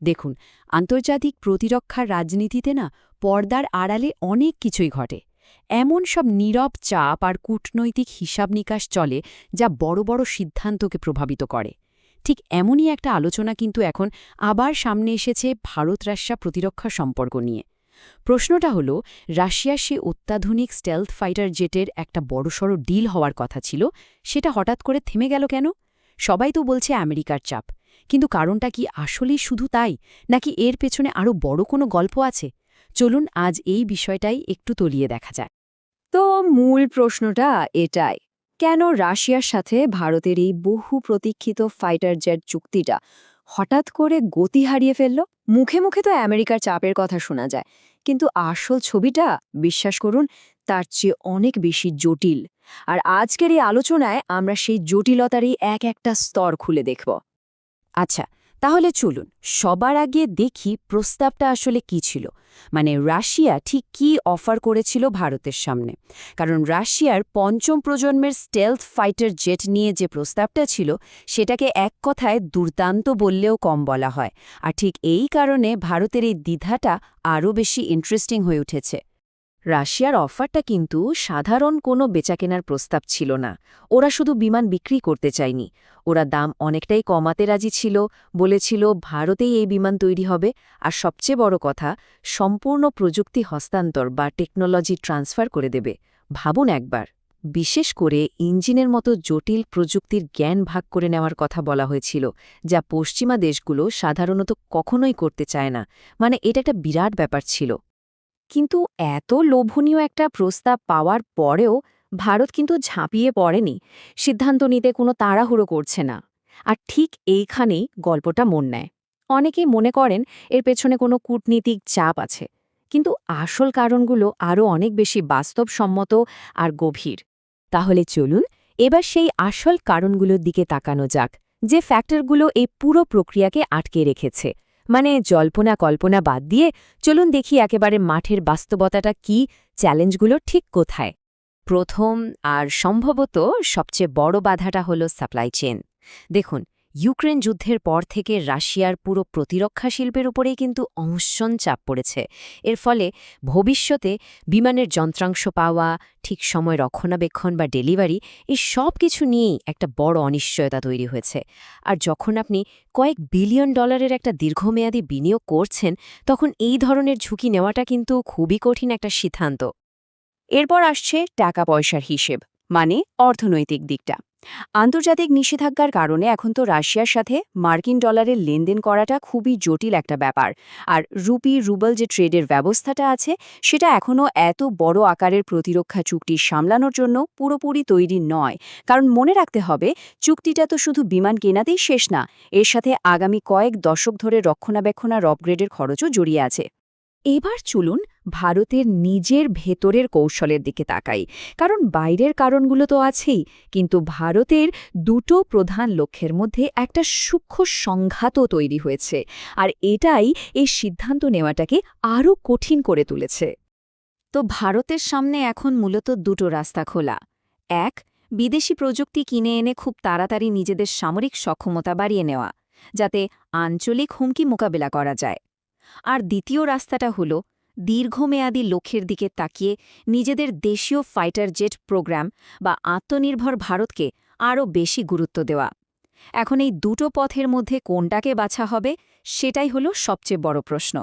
দেখুন, আন্তর্জাতিক প্রতিরক্ষার রাজনীতিতে না পর্দার আড়ালে অনেক কিছুই ঘটে। এমন সব নীরব চাপ আর কূটনৈতিক হিসাব নিকাশ চলে যা বড় বড় সিদ্ধান্তকে প্রভাবিত করে। ঠিক এমনই একটা আলোচনা কিন্তু এখন আবার সামনে এসেছে ভারত-রাশিয়া প্রতিরক্ষা সম্পর্ক নিয়ে। প্রশ্নটা হলো, রাশিয়ার সে অত্যাধুনিক স্টেলথ ফাইটার জেটের একটা বড়সড় ডিল হওয়ার কথা ছিল, সেটা হঠাৎ করে থেমে গেল কেন? সবাই তো বলছে আমেরিকার চাপ, কিন্তু কারণটা কি আসলেই শুধু তাই, নাকি এর পেছনে আরও বড় কোনো গল্প আছে? চলুন আজ এই বিষয়টাই একটু তলিয়ে দেখা যায়। তো মূল প্রশ্নটা এটাই, কেন রাশিয়ার সাথে ভারতের এই বহু প্রতীক্ষিত ফাইটার জেট চুক্তিটা হঠাৎ করে গতি হারিয়ে ফেলল? মুখে মুখে তো আমেরিকার চাপের কথা শোনা যায়, কিন্তু আসল ছবিটা, বিশ্বাস করুন, তার চেয়ে অনেক বেশি জটিল। আর আজকের এই আলোচনায় আমরা সেই জটিলতারই এক একটা স্তর খুলে দেখব। আচ্ছা, তাহলে চলুন সবার আগে দেখি প্রস্তাবটা আসলে কি ছিল। মানে রাশিয়া ঠিক কি অফার করেছিল ভারতের সামনে। কারণ রাশিয়ার পঞ্চম প্রজন্মের স্টেলথ ফাইটার জেট নিয়ে যে প্রস্তাবটা ছিল, সেটাকে এক কথায় দুর্দান্ত বললেও কম বলা হয়। আর ঠিক এই কারণে ভারতের এই দ্বিধাটা আরও বেশি ইন্টারেস্টিং হয়ে উঠেছে। রাশিয়ার অফারটা কিন্তু সাধারণ কোনো বেচাকেনার প্রস্তাব ছিল না। ওরা শুধু বিমান বিক্রি করতে চায়নি, ওরা দাম অনেকটাই কমাতে রাজি ছিল। বলেছিল ভারতেই এই বিমান তৈরি হবে, আর সবচেয়ে বড় কথা, সম্পূর্ণ প্রযুক্তি হস্তান্তর বা টেকনোলজি ট্রান্সফার করে দেবে। ভাবুন একবার, বিশেষ করে ইঞ্জিনের মতো জটিল প্রযুক্তির জ্ঞান ভাগ করে নেওয়ার কথা বলা হয়েছিল, যা পশ্চিমা দেশগুলো সাধারণত কখনোই করতে চায় না। মানে এটা একটা বিরাট ব্যাপার ছিল। কিন্তু এত লোভনীয় একটা প্রস্তাব পাওয়ার পরেও ভারত কিন্তু ঝাঁপিয়ে পড়েনি, সিদ্ধান্ত নিতে কোনো তাড়াহুড়ো করছে না। আর ঠিক এইখানেই গল্পটা মন নেয়। অনেকেই মনে করেন এর পেছনে কোনো কূটনীতিক চাপ আছে, কিন্তু আসল কারণগুলো আরও অনেক বেশি বাস্তবসম্মত আর গভীর। তাহলে চলুন এবার সেই আসল কারণগুলোর দিকে তাকানো যাক, যে ফ্যাক্টরগুলো এই পুরো প্রক্রিয়াকে আটকে রেখেছে। মানে জল্পনা কল্পনা বাদ দিয়ে চলুন দেখি একেবারে মাঠের বাস্তবতাটা কি, চ্যালেঞ্জগুলো ঠিক কোথায়। প্রথম আর সম্ভবত সবচেয়ে বড় বাধাটা হল সাপ্লাই চেন। দেখুন, ইউক্রেন যুদ্ধের পর থেকে রাশিয়ার পুরো প্রতিরক্ষা শিল্পের উপরেই কিন্তু অমূল্য চাপ পড়েছে। এর ফলে ভবিষ্যতে বিমানের যন্ত্রাংশ পাওয়া, ঠিক সময় রক্ষণাবেক্ষণ বা ডেলিভারি, এই সব কিছু নিয়েই একটা বড় অনিশ্চয়তা তৈরি হয়েছে। আর যখন আপনি কয়েক বিলিয়ন ডলারের একটা দীর্ঘমেয়াদী বিনিয়োগ করছেন, তখন এই ধরনের ঝুঁকি নেওয়াটা কিন্তু খুবই কঠিন একটা সিদ্ধান্ত। এরপর আসছে টাকা পয়সার হিসেব, মানে অর্থনৈতিক দিকটা। আন্তর্জাতিক নিষেধাজ্ঞার কারণে এখন তো রাশিয়ার সাথে মার্কিন ডলারের লেনদেন করাটা খুবই জটিল একটা ব্যাপার। আর রুবল যে ট্রেডের ব্যবস্থাটা আছে, সেটা এখনও এত বড় আকারের প্রতিরক্ষা চুক্তি সামলানোর জন্য পুরোপুরি তৈরি নয়। কারণ মনে রাখতে হবে, চুক্তিটা তো শুধু বিমান কেনাতেই শেষ না, এর সাথে আগামী কয়েক দশক ধরে রক্ষণাবেক্ষণ আর আপগ্রেডের খরচও জড়িয়ে আছে। এবার চলুন ভারতের নিজের ভেতরের কৌশলের দিকে তাকাই। কারণ বাইরের কারণগুলো তো আছেই, কিন্তু ভারতের দুটো প্রধান লক্ষ্যের মধ্যে একটা সূক্ষ্ম সংঘাতও তৈরি হয়েছে। আর এটাই এই সিদ্ধান্ত নেওয়াটাকে আরও কঠিন করে তুলেছে। তো ভারতের সামনে এখন মূলত দুটো রাস্তা খোলা। এক, বিদেশি প্রযুক্তি কিনে এনে খুব তাড়াতাড়ি নিজেদের সামরিক সক্ষমতা বাড়িয়ে নেওয়া, যাতে আঞ্চলিক হুমকি মোকাবেলা করা যায়। আর দ্বিতীয় রাস্তাটা হল দীর্ঘমেয়াদী লক্ষ্যের দিকে তাকিয়ে নিজেদের দেশীয় ফাইটার জেট প্রোগ্রাম বা আত্মনির্ভর ভারতকে আরও বেশি গুরুত্ব দেওয়া। এখন এই দুটো পথের মধ্যে কোনটাকে বাছা হবে, সেটাই হল সবচেয়ে বড় প্রশ্ন।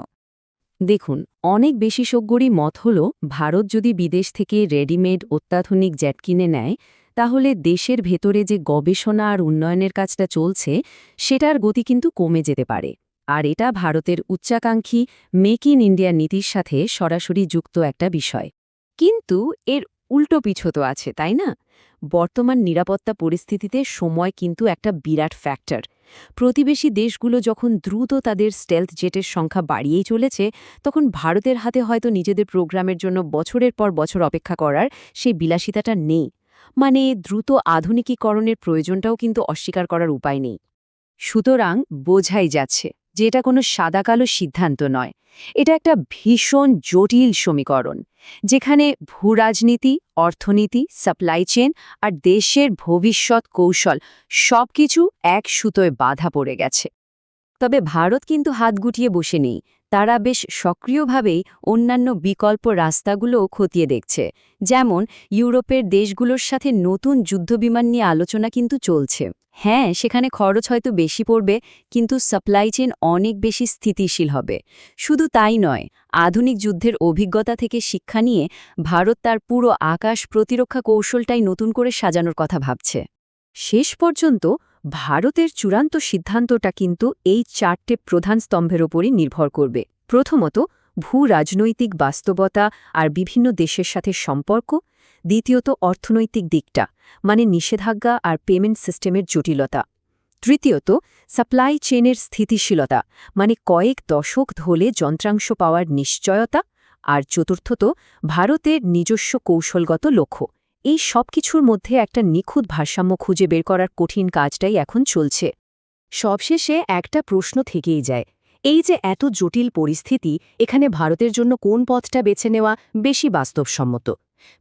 দেখুন, অনেক বিশেষজ্ঞরই মত হল, ভারত যদি বিদেশ থেকে রেডিমেড অত্যাধুনিক জেট কিনে নেয়, তাহলে দেশের ভেতরে যে গবেষণা আর উন্নয়নের কাজটা চলছে, সেটার গতি কিন্তু কমে যেতে পারে। আর এটা ভারতের উচ্চাকাঙ্ক্ষী মেক ইন ইন্ডিয়া নীতির সাথে সরাসরি যুক্ত একটা বিষয়। কিন্তু এর উল্টো পিছু তো আছে, তাই না? বর্তমান নিরাপত্তা পরিস্থিতিতে সময় কিন্তু একটা বিরাট ফ্যাক্টর। প্রতিবেশী দেশগুলো যখন দ্রুত তাদের স্টেলথ জেটের সংখ্যা বাড়িয়েই চলেছে, তখন ভারতের হাতে হয়তো নিজেদের প্রোগ্রামের জন্য বছরের পর বছর অপেক্ষা করার সেই বিলাসিতাটা নেই। মানে দ্রুত আধুনিকীকরণের প্রয়োজনটাও কিন্তু অস্বীকার করার উপায় নেই। সুতরাং বোঝাই যাচ্ছে যে এটা কোনো সাদাকালো সিদ্ধান্ত নয়, এটা একটা ভীষণ জটিল সমীকরণ, যেখানে ভূরাজনীতি, অর্থনীতি, সাপ্লাই চেন আর দেশের ভবিষ্যৎ কৌশল সবকিছু এক সুতোয় বাধা পড়ে গেছে। তবে ভারত কিন্তু হাত গুটিয়ে বসে নেই। তারা বেশ সক্রিয়ভাবেই অন্যান্য বিকল্প রাস্তাগুলোও খতিয়ে দেখছে। যেমন ইউরোপের দেশগুলোর সাথে নতুন যুদ্ধবিমান নিয়ে আলোচনা কিন্তু চলছে। হ্যাঁ, সেখানে খরচ হয়তো বেশি পড়বে, কিন্তু সাপ্লাই চেইন অনেক বেশি স্থিতিশীল হবে। শুধু তাই নয়, আধুনিক যুদ্ধের অভিজ্ঞতা থেকে শিক্ষা নিয়ে ভারত তার পুরো আকাশ প্রতিরক্ষা কৌশলটাই নতুন করে সাজানোর কথা ভাবছে। শেষ পর্যন্ত ভারতের চূড়ান্ত সিদ্ধান্তটা কিন্তু এই 4টে প্রধান স্তম্ভের ওপরই নির্ভর করবে। প্রথমত, ভূ-রাজনৈতিক বাস্তবতা আর বিভিন্ন দেশের সাথে সম্পর্ক। দ্বিতীয়ত, অর্থনৈতিক দিকটা, মানে নিষেধাজ্ঞা আর পেমেন্ট সিস্টেমের জটিলতা। তৃতীয়ত, সাপ্লাই চেইনের স্থিতিশীলতা, মানে কয়েক দশক ধরে যন্ত্রাংশ পাওয়ার নিশ্চয়তা। আর চতুর্থত, ভারতের নিজস্ব কৌশলগত লক্ষ্য। এই সব কিছুর মধ্যে একটা নিখুঁত ভারসাম্য খুঁজে বের করার কঠিন কাজটাই এখন চলছে। সবশেষে একটা প্রশ্ন থেকেই যায়, এই যে এত জটিল পরিস্থিতি, এখানে ভারতের জন্য কোন পথটা বেছে নেওয়া বেশি বাস্তবসম্মত?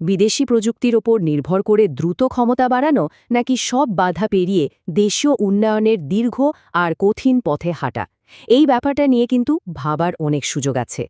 বিদেশি প্রযুক্তির ওপর নির্ভর করে দ্রুত ক্ষমতা বাড়ানো, নাকি সব বাধা পেরিয়ে দেশীয় উন্নয়নের দীর্ঘ আর কঠিন পথে হাঁটা? এই ব্যাপারটা নিয়ে কিন্তু ভাবার অনেক সুযোগ আছে।